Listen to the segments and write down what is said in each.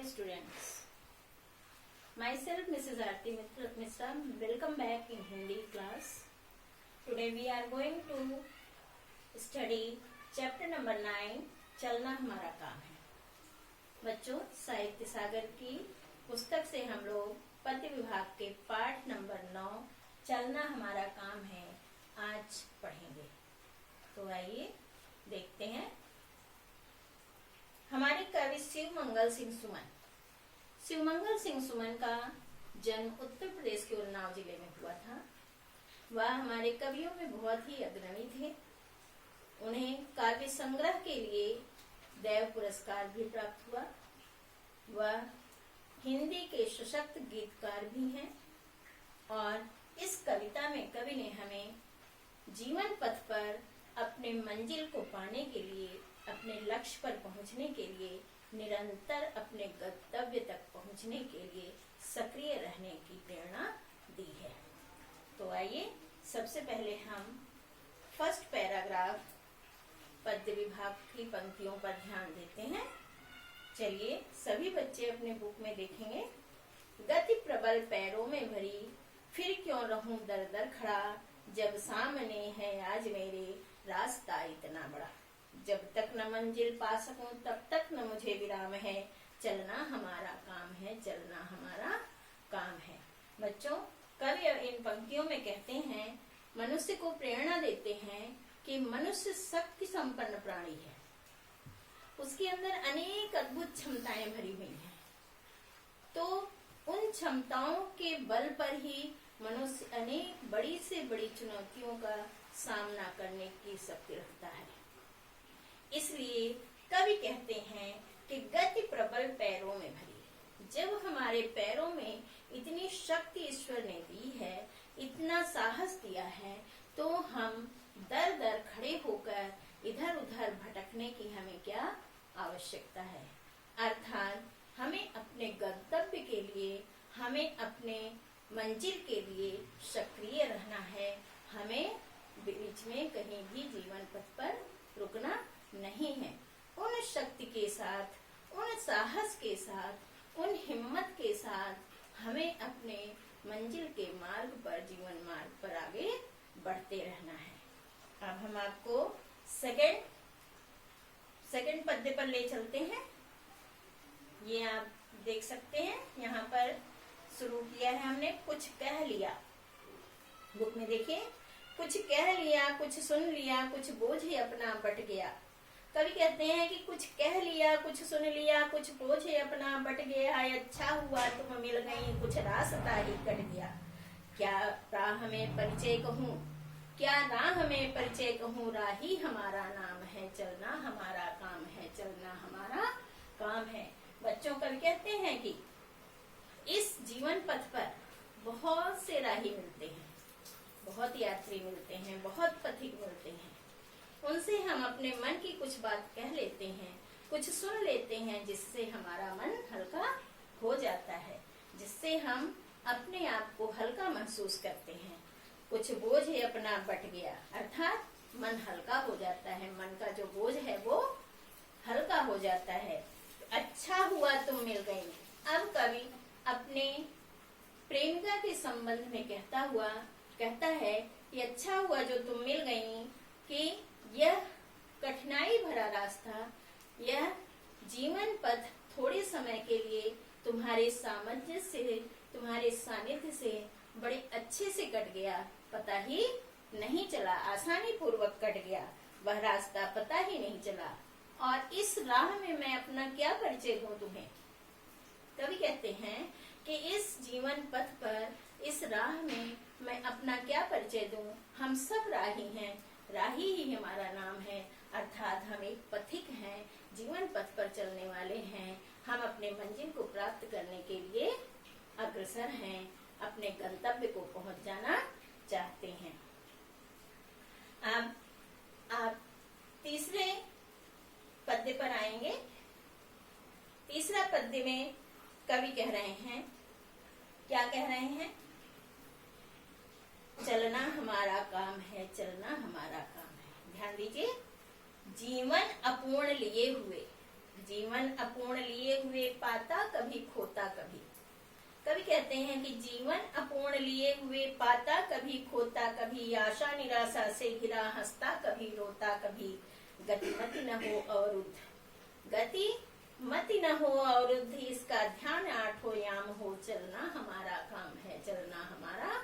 students. Myself Mrs. Aarti Mishra. Welcome back in Hindi class. Today we are going to study chapter number 9. चलना हमारा काम है. बच्चों, साहित्य सागर की पुस्तक से हम लोग पद्य विभाग के पाठ नंबर 9 चलना हमारा काम है आज पढ़ेंगे. तो आइए देखते हैं. हमारे कवि शिवमंगल सिंह सुमन. शिवमंगल सिंह सुमन का जन्म उत्तर प्रदेश के उन्नाव जिले में हुआ था. वह हमारे कवियों में बहुत ही अग्रणी थे. उन्हें काव्य संग्रह के लिए देव पुरस्कार भी प्राप्त हुआ. वह हिंदी के सशक्त गीतकार भी हैं और इस कविता में कवि ने हमें जीवन पथ पर अपने मंजिल को पाने के लिए, अपने लक्ष्य पर पहुंचने के लिए, निरंतर अपने गंतव्य तक पहुंचने के लिए सक्रिय रहने की प्रेरणा दी है. तो आइए सबसे पहले हम फर्स्ट पैराग्राफ पद्य विभाग की पंक्तियों पर ध्यान देते हैं. चलिए सभी बच्चे अपने बुक में देखेंगे. गति प्रबल पैरों में भरी, फिर क्यों रहूं दर दर खड़ा, जब सामने है आज मेरे रास्ता इतना बड़ा, जब तक न मंजिल पा सकूं तब तक न मुझे विराम है, चलना हमारा काम है, चलना हमारा काम है. बच्चों, कवि इन पंक्तियों में कहते हैं, मनुष्य को प्रेरणा देते हैं कि मनुष्य शक्ति संपन्न प्राणी है. उसके अंदर अनेक अद्भुत क्षमताएं भरी हुई हैं. तो उन क्षमताओं के बल पर ही मनुष्य अनेक बड़ी से बड़ी चुनौतियों का सामना करने की शक्ति रखता है. इसलिए कवि कहते हैं कि गति प्रबल पैरों में भरी. जब हमारे पैरों में इतनी शक्ति ईश्वर ने दी है, इतना साहस दिया है, तो हम दर दर खड़े होकर इधर उधर भटकने की हमें क्या आवश्यकता है. अर्थात हमें अपने गंतव्य के लिए, हमें अपने मंजिल के लिए सक्रिय रहना है. हमें बीच में कहीं भी जीवन पथ पर रुकना नहीं है. उन शक्ति के साथ, उन साहस के साथ, उन हिम्मत के साथ हमें अपने मंजिल के मार्ग पर, जीवन मार्ग पर आगे बढ़ते रहना है. अब हम आपको सेकंड पद्य पर ले चलते हैं. ये आप देख सकते हैं, यहाँ पर शुरू किया है हमने, कुछ कह लिया. बुक में देखिए, कुछ कह लिया, कुछ सुन लिया, कुछ बोझ ही अपना बट गया. कवि कहते हैं कि कुछ कह लिया, कुछ सुन लिया, कुछ बोझ ही अपना बट गया, अच्छा हुआ तुम मिल गई, कुछ रास्ता ही कट गया. क्या राह में परिचय कहूँ, क्या राह में परिचय कहूँ, राही हमारा नाम है, चलना हमारा काम है, चलना हमारा काम है. बच्चों, कवि कहते हैं कि इस जीवन पथ पर बहुत से राही मिलते हैं, बहुत यात्री मिलते हैं, बहुत पथिक मिलते हैं. उनसे हम अपने मन की कुछ बात कह लेते हैं, कुछ सुन लेते हैं, जिससे हमारा मन हल्का हो जाता है, जिससे हम अपने आप को हल्का महसूस करते हैं. कुछ बोझ है अपना बट गया, अर्थात मन हल्का हो जाता है. मन का जो बोझ है वो हल्का हो जाता है. अच्छा हुआ तुम मिल गई. अब कवि अपने प्रेमिका के संबंध में कहता है कि अच्छा हुआ जो तुम मिल गई, कि यह कठिनाई भरा रास्ता, यह जीवन पथ थोड़े समय के लिए तुम्हारे सामंजस्य से, तुम्हारे सानिध्य से बड़े अच्छे से कट गया. पता ही नहीं चला, आसानी पूर्वक कट गया. वह रास्ता पता ही नहीं चला. और इस राह में मैं अपना क्या परिचय दूं तुम्हें. कवि कहते हैं कि इस जीवन पथ पर, इस राह में मैं अपना क्या परिचय दूं. हम सब राही हैं, राही ही हमारा नाम है. अर्थात हम एक पथिक हैं, जीवन पथ पर चलने वाले हैं. हम अपने मंजिल को प्राप्त करने के लिए अग्रसर हैं, अपने गंतव्य को पहुंच जाना चाहते हैं. अब आप तीसरे पद्य पर आएंगे. तीसरा पद्य में कवि कह रहे हैं, क्या कह रहे हैं, चलना हमारा काम है, चलना हमारा काम है. ध्यान दीजिए, जीवन अपूर्ण लिए हुए, जीवन अपूर्ण लिए हुए पाता कभी खोता कभी। कवि कहते हैं कि जीवन अपूर्ण लिए हुए पाता कभी खोता कभी, आशा निराशा से घिरा हंसता कभी रोता कभी, गति मति न हो अवरुद्ध, गति मति न हो अवरुद्ध, इसका ध्यान आठों याम हो, चलना हमारा काम है, चलना हमारा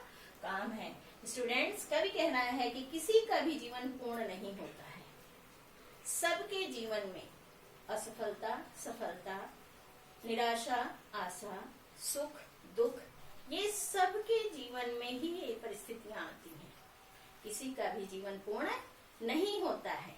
काम है। स्टूडेंट्स, कवि कह रहा है कि किसी का भी जीवन पूर्ण नहीं होता है। सबके जीवन में असफलता, सफलता, निराशा, आशा, सुख, दुख, ये सबके जीवन में ही ये परिस्थितियां आती हैं। किसी का भी जीवन पूर्ण नहीं होता है।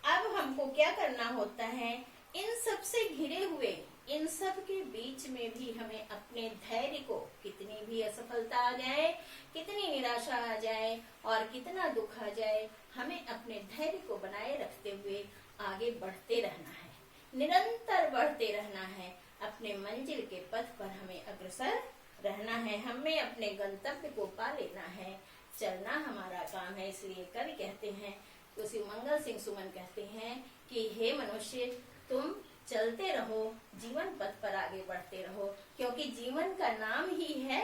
अब हमको क्या करना होता है, इन सब से घिरे हुए, इन सब के बीच में भी हमें अपने धैर्य को, कितनी भी असफलता आ जाए, कितनी निराशा आ जाए और कितना दुख आ जाए, हमें अपने धैर्य को बनाए रखते हुए आगे बढ़ते रहना है, निरंतर बढ़ते रहना है। अपने मंजिल के पथ पर हमें अग्रसर रहना है, हमें अपने गंतव्य को पा लेना है, चलना हमारा काम है। इसलिए कवि कहते हैं, तो शिवमंगल सिंह सुमन कहते हैं कि हे मनुष्य, तुम चलते रहो, जीवन पथ पर आगे बढ़ते रहो, क्योंकि जीवन का नाम ही है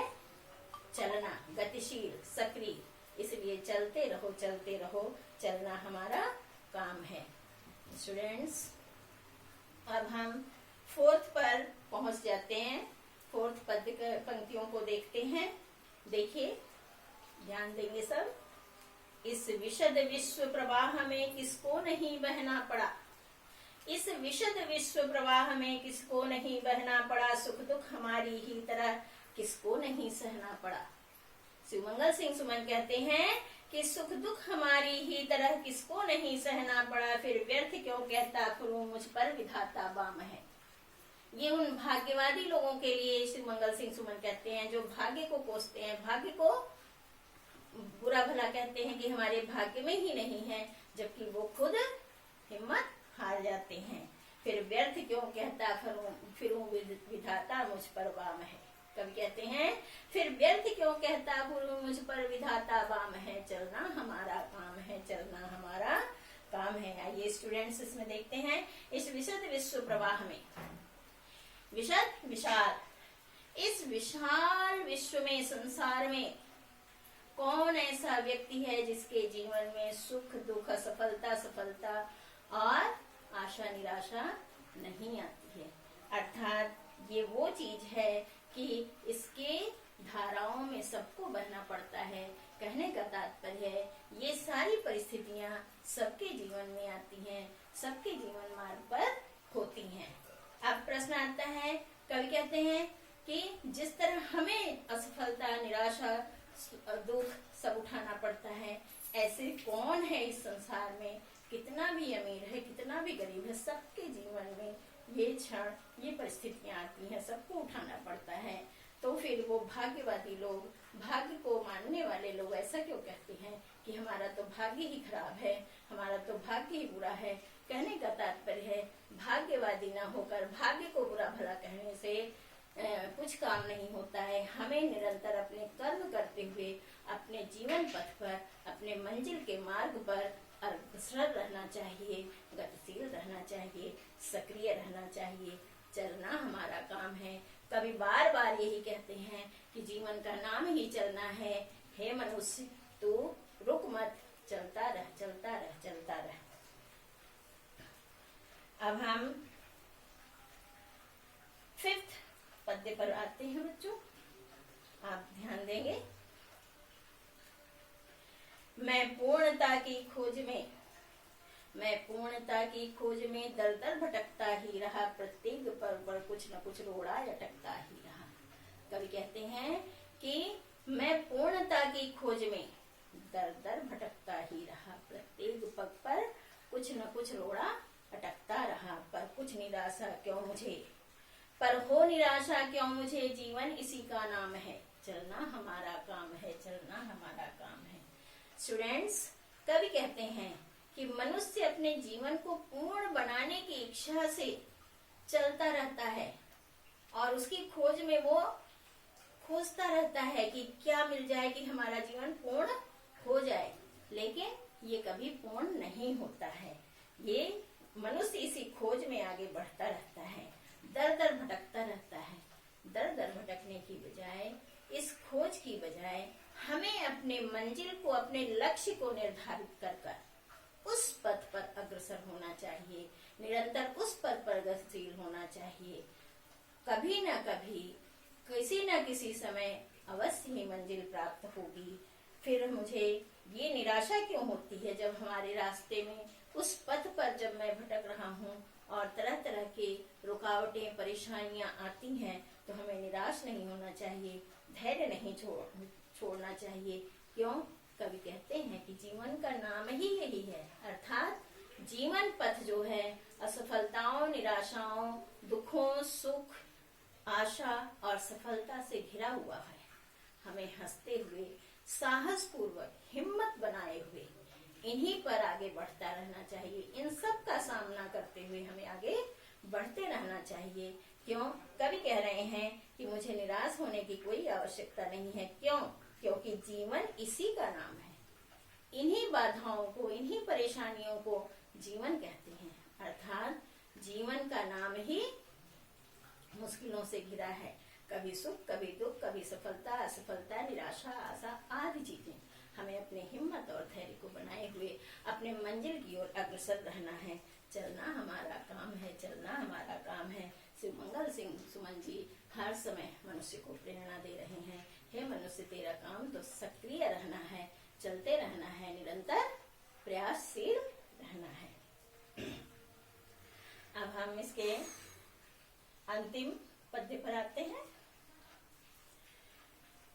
चलना, गतिशील, सक्रिय। इसलिए चलते रहो, चलते रहो, चलना हमारा काम है। स्टूडेंट्स, अब हम फोर्थ पर पहुंच जाते हैं। फोर्थ पद पंक्तियों को देखते हैं। देखिए, ध्यान देंगे सब। इस विशद विश्व प्रवाह में किसको नहीं बहना पड़ा, इस विशद विश्व प्रवाह में किसको नहीं बहना पड़ा, सुख दुख हमारी ही तरह किसको नहीं सहना पड़ा। शिवमंगल सिंह सुमन कहते हैं कि सुख दुख हमारी ही तरह किसको नहीं सहना पड़ा, फिर व्यर्थ क्यों कहता फिरूं मुझ पर विधाता बाम है। ये उन भाग्यवादी लोगों के लिए शिवमंगल सिंह सुमन कहते हैं जो भाग्य को कोसते हैं, भाग्य को बुरा भला कहते हैं कि हमारे भाग्य में ही नहीं है, जबकि वो खुद हिम्मत हार जाते हैं। फिर व्यर्थ क्यों कहता फिरूं विधाता मुझ पर बाम है। कवि कहते हैं, फिर व्यर्थ क्यों कहता फिरूं मुझ पर विधाता बाम है, चलना हमारा काम है, चलना हमारा काम है। आइए स्टूडेंट्स, इसमें देखते हैं, इस विशद विश्व प्रवाह में, विशद विशाल, इस विशाल विश्व में, संसार में कौन ऐसा व्यक्ति है जिसके जीवन में सुख दुख, असफलता सफलता और आशा निराशा नहीं आती है। अर्थात ये वो चीज है कि इसके धाराओं में सबको बहना पड़ता है। कहने का तात्पर्य है, ये सारी परिस्थितियां सबके जीवन में आती हैं, सबके जीवन मार्ग पर होती हैं। अब प्रश्न आता है, कवि कहते हैं कि जिस तरह हमें असफलता, निराशा, दुख सब उठाना पड़ता है, ऐसे कौन है इस संसार में, कितना भी अमीर है, कितना भी गरीब है, सबके जीवन में ये क्षण, ये परिस्थितियां आती हैं, सबको उठाना पड़ता है। तो फिर वो भाग्यवादी लोग, भाग्य को मानने वाले लोग ऐसा क्यों कहते हैं कि हमारा तो भाग्य ही खराब है, हमारा तो भाग्य ही बुरा है। कहने का तात्पर्य है, भाग्यवादी ना होकर भाग्य को बुरा भला कहने से कुछ काम नहीं होता है। हमें निरंतर अपने कर्म करते हुए अपने जीवन पथ पर, अपने मंजिल के मार्ग पर अग्रसर रहना चाहिए, गतिशील रहना चाहिए, सक्रिय रहना चाहिए, चलना हमारा काम है। कभी बार बार यही कहते हैं कि जीवन का नाम ही चलना है। हे मनुष्य, तू रुक मत, चलता रह, चलता रह, चलता रह। अब हम फिफ्थ पद्य पर आते हैं बच्चों, आप ध्यान देंगे। मैं पूर्णता की खोज में, मैं पूर्णता की खोज में दर दर भटकता ही रहा, प्रत्येक पल पर कुछ न कुछ रोड़ा अटकता ही रहा। कवि कहते हैं कि मैं पूर्णता की खोज में दर दर भटकता ही रहा, प्रत्येक पग पर कुछ न कुछ रोड़ा अटकता रहा, पर कुछ निराशा क्यों मुझे, पर हो निराशा क्यों मुझे, जीवन इसी का नाम है, चलना हमारा काम है, चलना हमारा काम है। स्टूडेंट्स, कवि कहते हैं कि मनुष्य अपने जीवन को पूर्ण बनाने की इच्छा से चलता रहता है और उसकी खोज में वो खोजता रहता है कि क्या मिल जाए कि हमारा जीवन पूर्ण हो जाए, लेकिन ये कभी पूर्ण नहीं होता है। ये मनुष्य इसी खोज में आगे बढ़ता रहता है, दर दर भटकता रहता है। दर दर भटकने की बजाय, इस खोज की बजाय हमें अपने मंजिल को, अपने लक्ष्य को निर्धारित कर कर उस पथ पर अग्रसर होना चाहिए, निरंतर उस पथ पर गतिशील होना चाहिए। कभी न कभी, किसी न किसी समय अवश्य ही मंजिल प्राप्त होगी। फिर मुझे ये निराशा क्यों होती है जब हमारे रास्ते में, उस पथ पर जब मैं भटक रहा हूँ और तरह तरह के रुकावटें, परेशानियां आती हैं, तो हमें निराश नहीं होना चाहिए, धैर्य नहीं छोड़ना चाहिए। क्यों? कवि कहते हैं कि जीवन का नाम ही यही है, अर्थात जीवन पथ जो है असफलताओं, निराशाओं, दुखों, सुख, आशा और सफलता से घिरा हुआ है। हमें हंसते हुए, साहस पूर्वक, हिम्मत बनाए हुए इन्हीं पर आगे बढ़ता रहना चाहिए। इन सब का सामना करते हुए हमें आगे बढ़ते रहना चाहिए। क्यों? कवि कह रहे हैं कि मुझे निराश होने की कोई आवश्यकता नहीं है। क्यों? क्योंकि जीवन इसी का नाम है। इन्हीं बाधाओं को, इन्हीं परेशानियों को जीवन कहते हैं, अर्थात जीवन का नाम ही मुश्किलों से घिरा है। कभी सुख, कभी दुख, कभी सफलता, असफलता, निराशा, आशा आदि चीजें। हमें अपने हिम्मत और धैर्य को बनाए हुए अपने मंजिल की ओर अग्रसर रहना है। चलना हमारा काम है, चलना हमारा काम है। शिवमंगल सिंह सुमन जी हर समय मनुष्य को प्रेरणा दे रहे हैं। हे मनुष्य, तेरा काम तो सक्रिय रहना है, चलते रहना है, निरंतर प्रयासशील रहना है। अब हम इसके अंतिम पद्य पर आते हैं।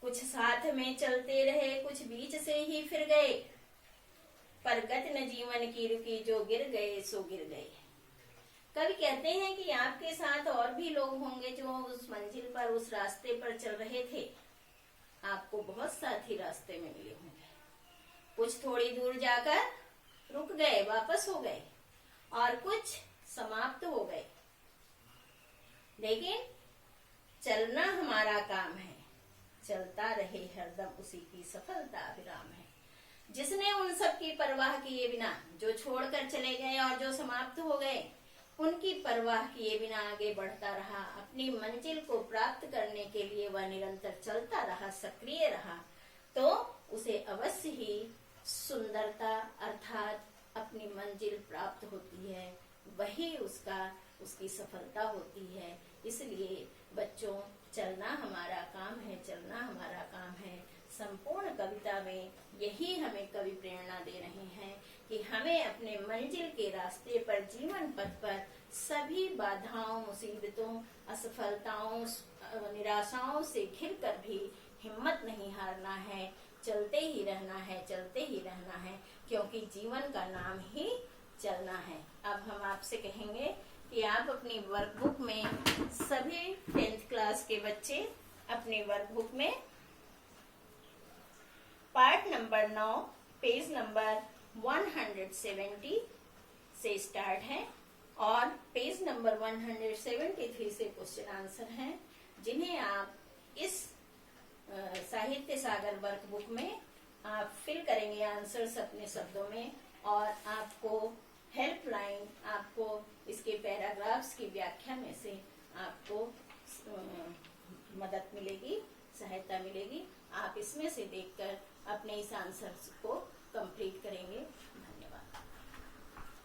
कुछ साथ में चलते रहे, कुछ बीच से ही फिर गए, पर गति न जीवन की रुकी, जो गिर गए सो गिर गए। कवि कहते हैं कि आपके साथ और भी लोग होंगे जो उस मंजिल पर, उस रास्ते पर चल रहे थे। आपको बहुत साथी रास्ते में मिले होंगे। कुछ थोड़ी दूर जाकर रुक गए, वापस हो गए, और कुछ समाप्त हो गए। लेकिन चलना हमारा काम है, चलता रहे हरदम उसी की सफलता अविराम है। जिसने उन सब की परवाह किए बिना, जो छोड़कर चले गए और जो समाप्त हो गए, उनकी परवाह किए बिना आगे बढ़ता रहा, अपनी मंजिल को प्राप्त करने के लिए वह निरंतर चलता रहा, सक्रिय रहा, तो उसे अवश्य ही सुंदरता अर्थात अपनी मंजिल प्राप्त होती है। वही उसकी सफलता होती है। इसलिए बच्चों, चलना हमारा काम है, चलना हमारा काम है। संपूर्ण कविता में यही हमें कवि प्रेरणा दे रहे हैं कि हमें अपने मंजिल के रास्ते पर, जीवन पथ पर सभी बाधाओं, मुसीबतों, असफलताओं, निराशाओं से घिर कर भी हिम्मत नहीं हारना है, चलते ही रहना है, चलते ही रहना है, क्योंकि जीवन का नाम ही चलना है। अब हम आपसे कहेंगे कि आप अपनी वर्कबुक में, सभी 10th क्लास के बच्चे अपने वर्कबुक में पार्ट नंबर 9, पेज नंबर 170 से स्टार्ट है और पेज नंबर 173 से क्वेश्चन आंसर हैं, जिन्हें आप इस साहित्य सागर वर्कबुक में आप फिल करेंगे आंसर्स अपने शब्दों में, और आपको हेल्पलाइन, आपको इसके पैराग्राफ्स की व्याख्या में से आपको मदद मिलेगी, सहायता मिलेगी। आप इसमें से देखकर अपने इस आंसर्स को